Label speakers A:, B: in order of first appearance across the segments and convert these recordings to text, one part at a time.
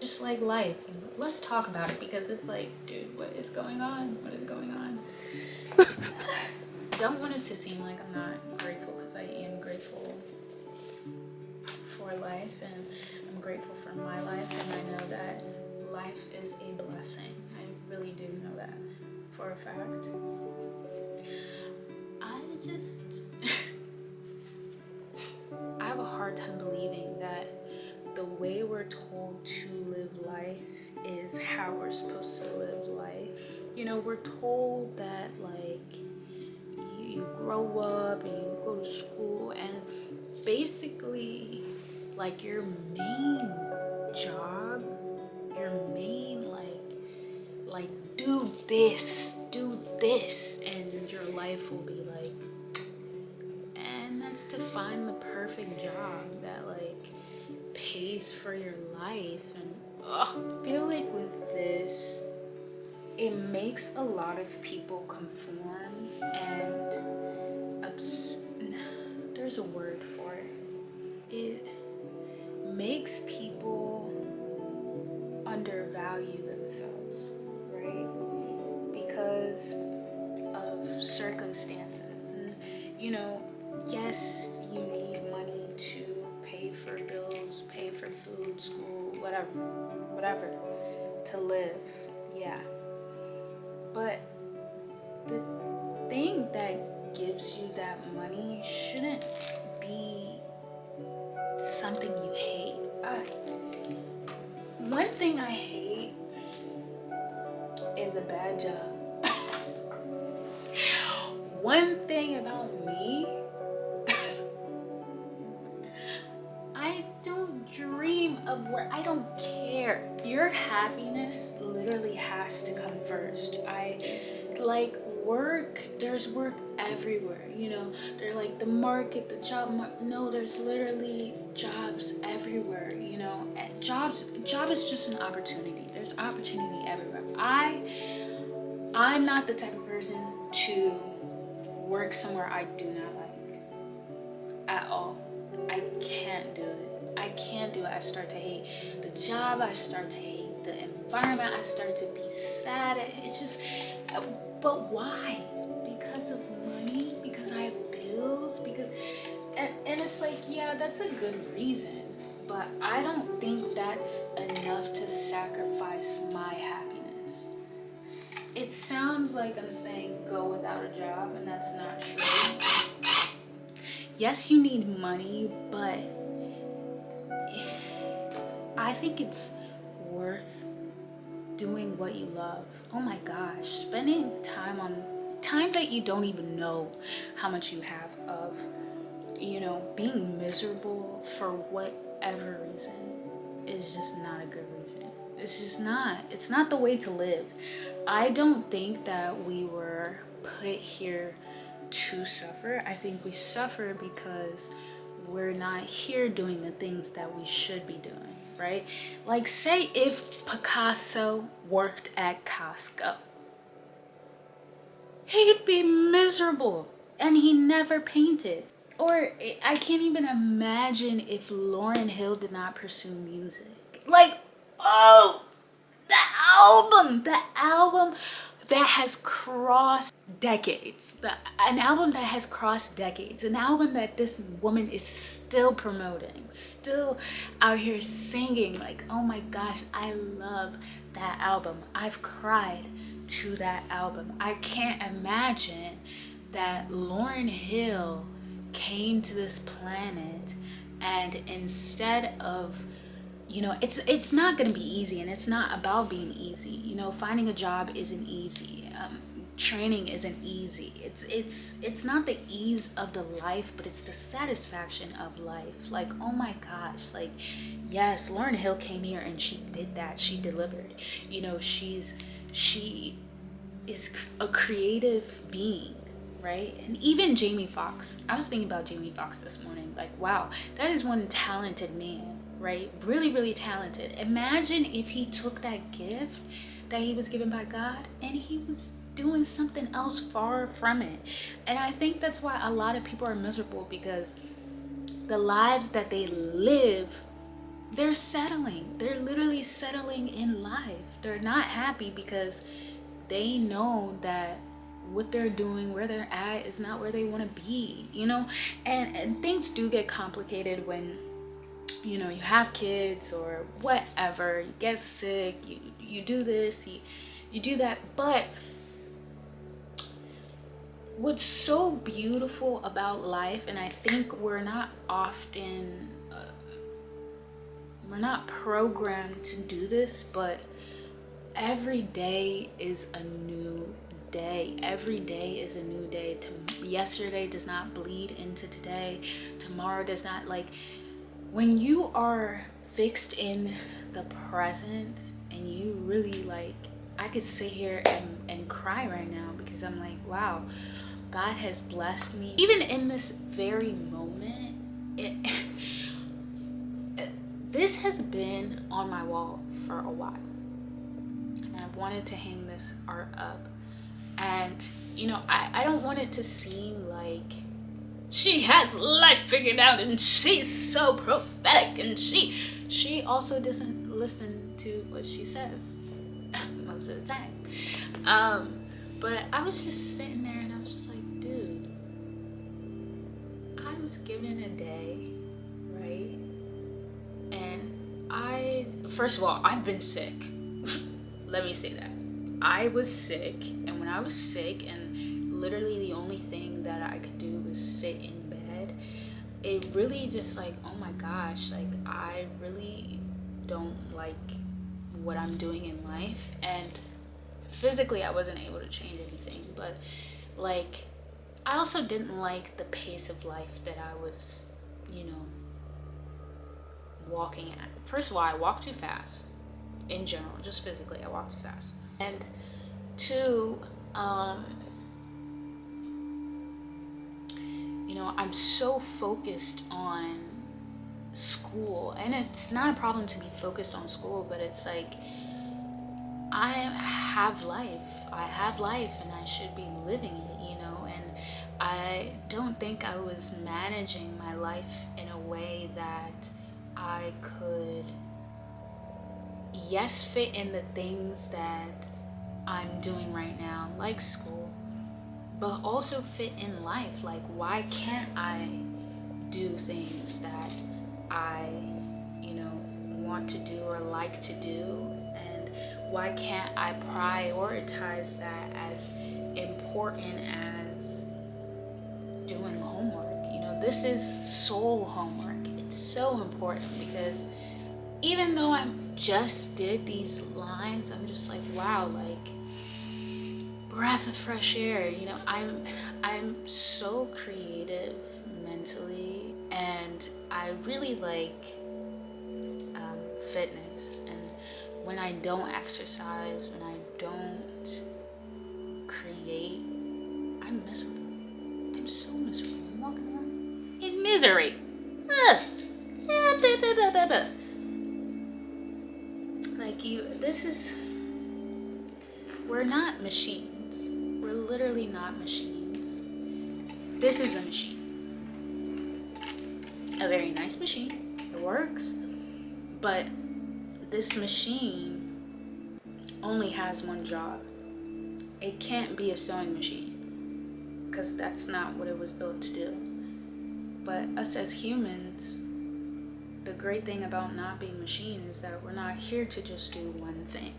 A: just like life. Let's talk about it, because it's like, dude, what is going on? What is going on? Don't want it to seem like I'm not grateful, because I am grateful for life, and I'm grateful for my life, and I know that life is a blessing. I really do know that for a fact. I just I have a hard time believing that the way we're told to live life is how we're supposed to live life. You know, we're told that like you grow up and you go to school, and basically like your main job, your main like do this, and your life will be like, and that's to find the perfect job that like pays for your life. And I feel like with this, it makes a lot of people conform and there's a word for it. It makes people undervalue themselves, right? Because of circumstances. And you know, yes, you need money to pay for bills, pay for food, school, whatever, to live, yeah. But the thing that gives you that money shouldn't be something you hate. One thing I hate is a bad job. One thing about me, I don't dream of work. I don't care. Your happiness literally has to come first. I like work. There's work everywhere. You know, they're like the market, the job market. No, there's literally jobs everywhere. You know, and job is just an opportunity. There's opportunity everywhere. I'm not the type of person to work somewhere I do not like at all. I can't do it. I can't do it. I start to hate the job. I start to hate the environment. I start to be sad. It's just, but why? Because of money? Because I have bills? Because, and it's like, yeah, that's a good reason. But I don't think that's enough to sacrifice my happiness. It sounds like I'm saying go without a job, and that's not true. Yes, you need money, but I think it's worth doing what you love. Oh my gosh, spending time that you don't even know how much you have of, you know, being miserable for whatever reason is just not a good reason. It's not the way to live. I don't think that we were put here to suffer. I think we suffer because we're not here doing the things that we should be doing, right? Like, say if Picasso worked at Costco, he'd be miserable and he never painted. Or I can't even imagine if Lauryn Hill did not pursue music. Like, oh, the album that has crossed decades, an album that has crossed decades, an album that this woman is still promoting, still out here singing. Like, oh my gosh, I love that album. I've cried to that album. I can't imagine that Lauryn Hill came to this planet, and instead of, you know, it's not gonna be easy, and it's not about being easy. You know, finding a job isn't easy. Training isn't easy. It's not the ease of the life, but it's the satisfaction of life. Like, oh my gosh, like, yes, Lauryn Hill came here and she did that. She delivered. You know, she is a creative being, right? And even Jamie Foxx. I was thinking about Jamie Foxx this morning. Like, wow, that is one talented man, right? Really, really talented. Imagine if he took that gift that he was given by God and he was doing something else far from it. And I think that's why a lot of people are miserable, because the lives that they live they're settling. They're literally settling in life. They're not happy because they know that what they're doing, where they're at, is not where they want to be, you know? And things do get complicated when, you know, you have kids or whatever, you get sick, you do this, you do that. But what's so beautiful about life, and I think we're not programmed to do this, but every day is a new day. Every day is a new day. Yesterday does not bleed into today. Tomorrow does not. Like, when you are fixed in the present, and you really, like, I could sit here and cry right now, because I'm like, wow, God has blessed me. Even in this very moment, this has been on my wall for a while. And I wanted to hang this art up. And, you know, I don't want it to seem like she has life figured out and she's so prophetic, and she also doesn't listen to what she says most of the time. But I was just sitting there and I was just like, dude, I was given a day, right? And first of all, I've been sick. Let me say that. I was sick, and when I was sick and literally the only thing that I could do was sit in bed, it really just like, oh my gosh, like, I really don't like what I'm doing in life. And physically I wasn't able to change anything, but like, I also didn't like the pace of life that I was, you know, walking at. First of all, I walk too fast in general, just physically I walk too fast. And two, you know, I'm so focused on school, and it's not a problem to be focused on school, but it's like, I have life and I should be living it, you know. And I don't think I was managing my life in a way that I could, yes, fit in the things that I'm doing right now, like school, but also fit in life. Like, why can't I do things that I, you know, want to do or like to do? And why can't I prioritize that as important as doing homework? You know, this is soul homework. It's so important, because even though I just did these lines, I'm just like, wow, like, breath of fresh air. You know, I'm so creative mentally, and I really like fitness. And when I don't exercise, when I don't create, I'm miserable. I'm so miserable. I'm walking around in misery. Like, we're not machines. We're literally not machines. This is a machine. A very nice machine. It works. But this machine only has one job. It can't be a sewing machine, because that's not what it was built to do. But us as humans, the great thing about not being machines is that we're not here to just do one thing.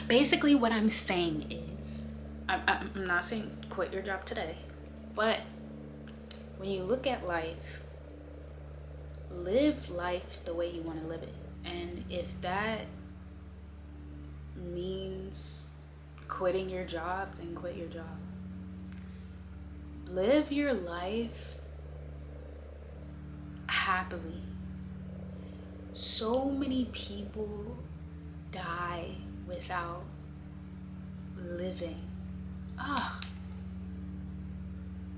A: Basically, what I'm saying is, I'm not saying quit your job today, but when you look at life, live life the way you want to live it. And if that means quitting your job, then quit your job. Live your life happily. So many people die without living. Oh,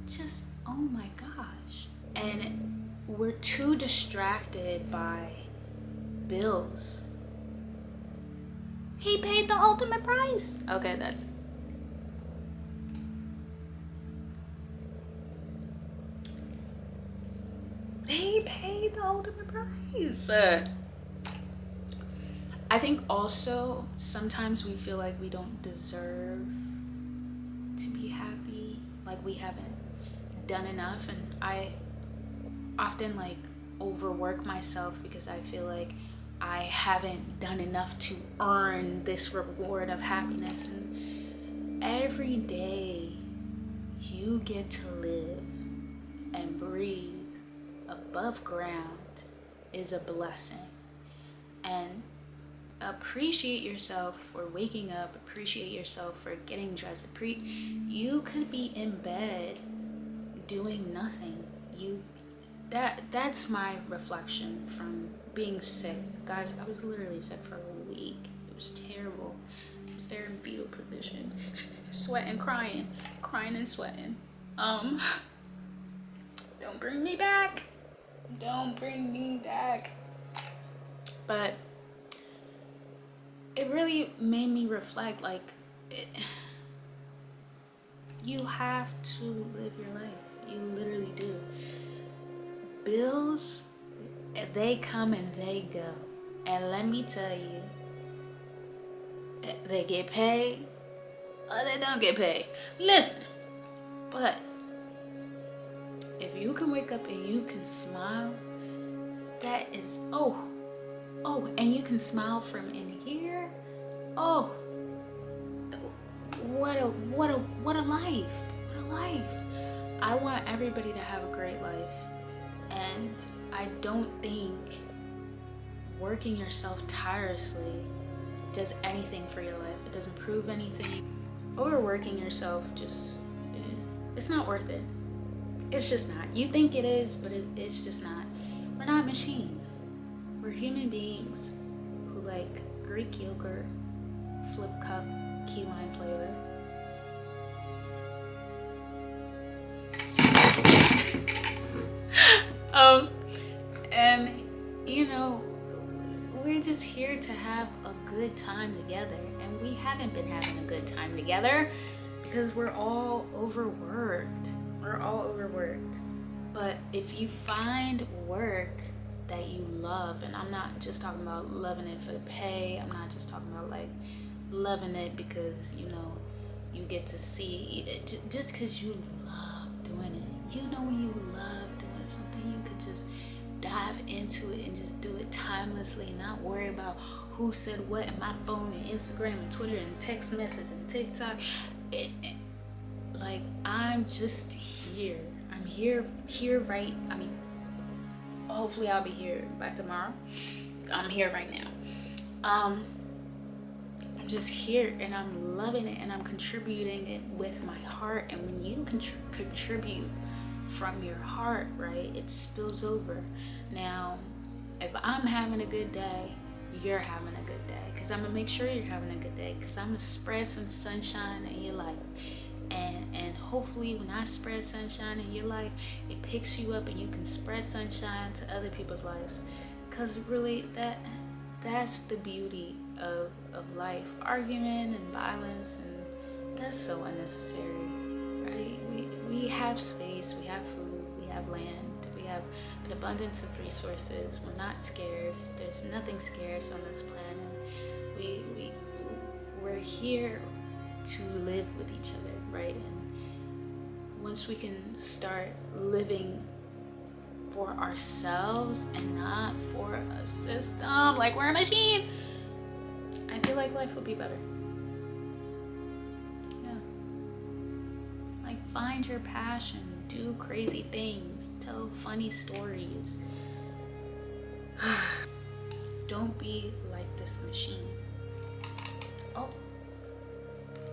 A: just, oh my gosh. And we're too distracted by bills. He paid the ultimate price. Okay, that's... They pay the ultimate price. I think also sometimes we feel like we don't deserve to be happy, like we haven't done enough, and I often like overwork myself because I feel like I haven't done enough to earn this reward of happiness. And every day you get to live and breathe above ground is a blessing. And appreciate yourself for waking up, appreciate yourself for getting dressed. You could be in bed doing nothing. That's my reflection from being sick. Guys, I was literally sick for a week. It was terrible. I was there in fetal position, sweating, crying and sweating. Don't bring me back. Don't bring me back. But it really made me reflect, like, you have to live your life. You literally do. Bills, they come and they go. And let me tell you, they get paid or they don't get paid. Listen, but if you can wake up and you can smile, that is, and you can smile from in here. Oh, what a life. What a life. I want everybody to have a great life. And I don't think working yourself tirelessly does anything for your life. It doesn't prove anything. Overworking yourself it's not worth it. It's just not. You think it is, but it's just not. We're not machines. We're human beings who like Greek yogurt, flip cup, key lime flavor. And you know, we're just here to have a good time together, and we haven't been having a good time together because we're all overworked. But if you find work that you love, and I'm not just talking about loving it for the pay, I'm not just talking about like loving it because, you know, you get to see it, just because you love doing it. You know, when you love doing something, you could just dive into it and just do it timelessly, not worry about who said what in my phone and Instagram and Twitter and text message and TikTok. Like, I'm just here. I'm here right. I mean, hopefully I'll be here by tomorrow. I'm here right now. I'm just here and I'm loving it and I'm contributing it with my heart. And when you contribute from your heart, right, it spills over. Now, if I'm having a good day, you're having a good day, because I'm gonna make sure you're having a good day, because I'm gonna spread some sunshine in your life. And hopefully when I spread sunshine in your life, it picks you up and you can spread sunshine to other people's lives. Because really, that's the beauty of life. Argument and violence, and that's so unnecessary, right? We have space, we have food, we have land, we have an abundance of resources. We're not scarce. There's nothing scarce on this planet. We're here to live with each other, right? And once we can start living for ourselves and not for a system, like we're a machine, I feel like life will be better. Yeah. Like, find your passion, do crazy things, tell funny stories. Don't be like this machine. Oh,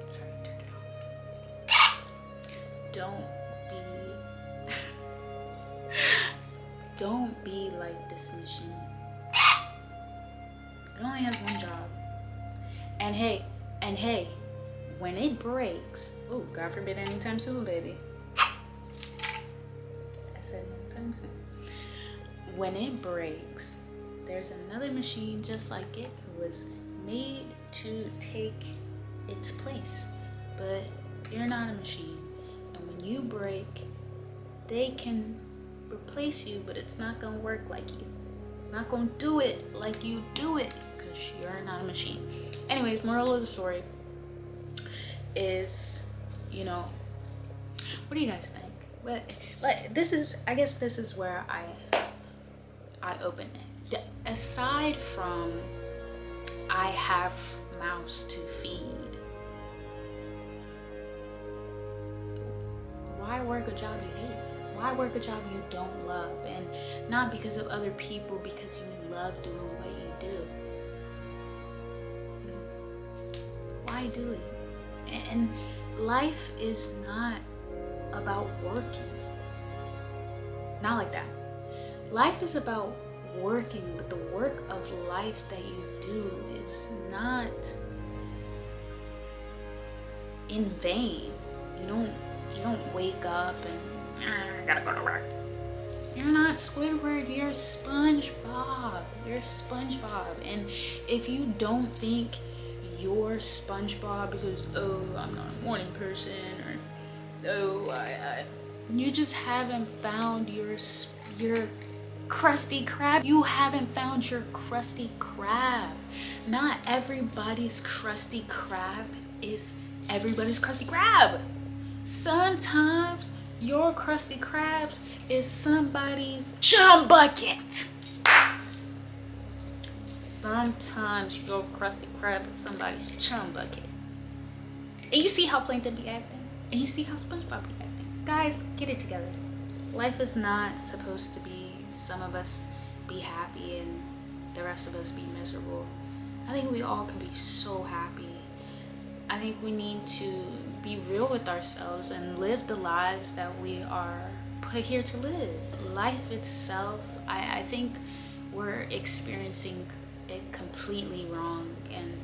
A: sorry, turn it off. Don't be like this machine. It only has one job. And hey, when it breaks, oh, God forbid anytime soon, baby. I said anytime soon. When it breaks, there's another machine just like it who was made to take its place. But you're not a machine. And when you break, they can replace you, but it's not gonna work like you. It's not gonna do it like you do it, because you're not a machine. Anyways, moral of the story is, you know, what do you guys think? Like, this is, I guess this is where I open it. Aside from I have mouths to feed, why work a job you hate? Why work a job you don't love? And not because of other people, because you love doing what you do. Why do it? And life is not about working. Not like that. Life is about working, but the work of life that you do is not in vain. You don't wake up and I gotta go to work. You're not Squidward, you're SpongeBob. You're SpongeBob. And if you don't think you're SpongeBob because, oh, I'm not a morning person, or oh, you just haven't found your Krusty Krab. You haven't found your Krusty Krab. Not everybody's Krusty Krab is everybody's Krusty Krab. Sometimes your Krusty Krabs is somebody's chum bucket. Sometimes your Krusty Krab is somebody's chum bucket. And you see how Plankton be acting? And you see how SpongeBob be acting? Guys, get it together. Life is not supposed to be some of us be happy and the rest of us be miserable. I think we all can be so happy. I think we need to be real with ourselves and live the lives that we are put here to live. Life itself, I think we're experiencing it completely wrong. And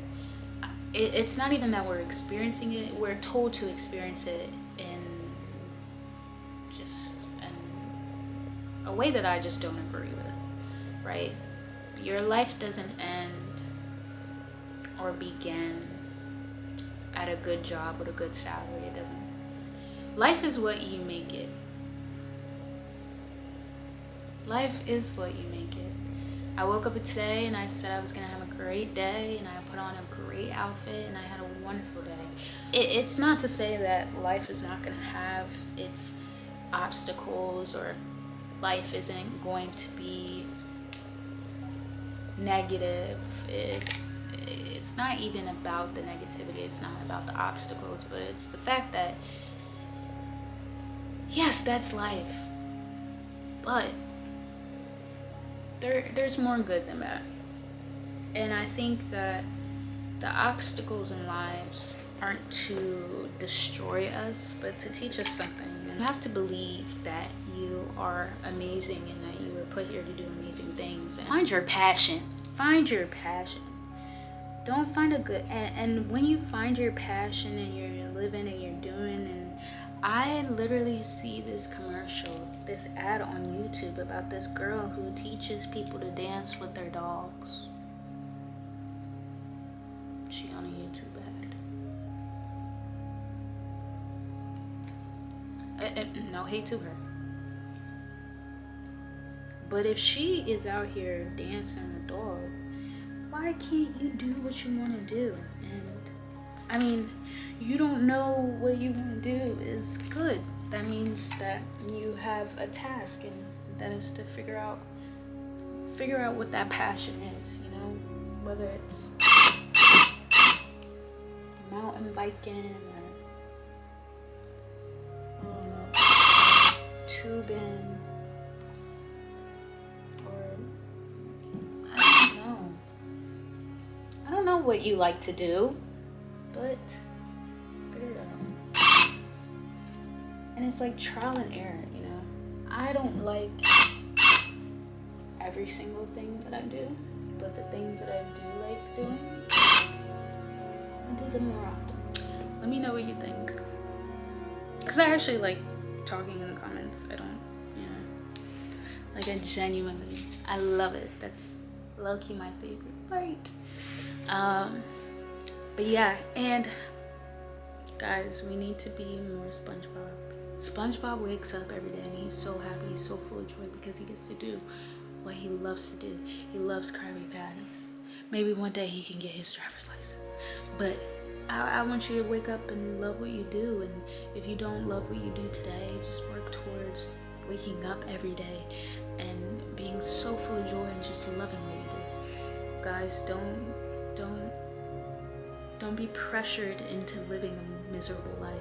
A: it's not even that we're experiencing it, we're told to experience it in just a way that I just don't agree with, right? Your life doesn't end or begin at a good job with a good salary. It doesn't. Life is what you make it. Life is what you make it. I woke up today and I said I was gonna have a great day, and I put on a great outfit and I had a wonderful day. It's not to say that life is not gonna have its obstacles, or life isn't going to be negative. It's not even about the negativity, it's not about the obstacles, but it's the fact that yes, that's life, but there's more good than that. And I think that the obstacles in lives aren't to destroy us, but to teach us something. And you have to believe that you are amazing and that you were put here to do amazing things. And find your passion. Find your passion. Don't find a good, and when you find your passion and you're living and you're doing, and I literally see this commercial, this ad on YouTube about this girl who teaches people to dance with their dogs. She on a YouTube ad. No hate to her. But if she is out here dancing with dogs, why can't you do what you want to do? And I mean, you don't know what you want to do is good. That means that you have a task, and that is to figure out what that passion is, you know, whether it's mountain biking or I don't know, tubing, or I don't know what you like to do, but figure it out. And it's like trial and error, you know. I don't like every single thing that I do, but the things that I do like doing, I do them more often. Let me know what you think, because I actually like talking in the comments. I don't, you know, like I love it. That's low-key my favorite part. But yeah, and guys, we need to be more SpongeBob. SpongeBob wakes up every day and he's so happy, he's so full of joy because he gets to do what he loves to do. He loves Krabby Patties. Maybe one day he can get his driver's license. But I want you to wake up and love what you do. And if you don't love what you do today, just work towards waking up every day and being so full of joy and just loving what you do. Guys, don't be pressured into living a miserable life,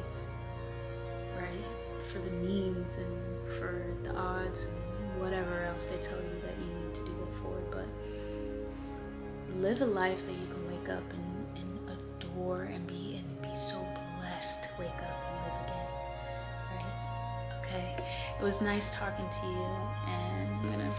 A: right? For the means and for the odds and whatever else they tell you that you need to do it for. But live a life that you can wake up and adore and be so blessed to wake up and live again, right? Okay, it was nice talking to you, and I'm gonna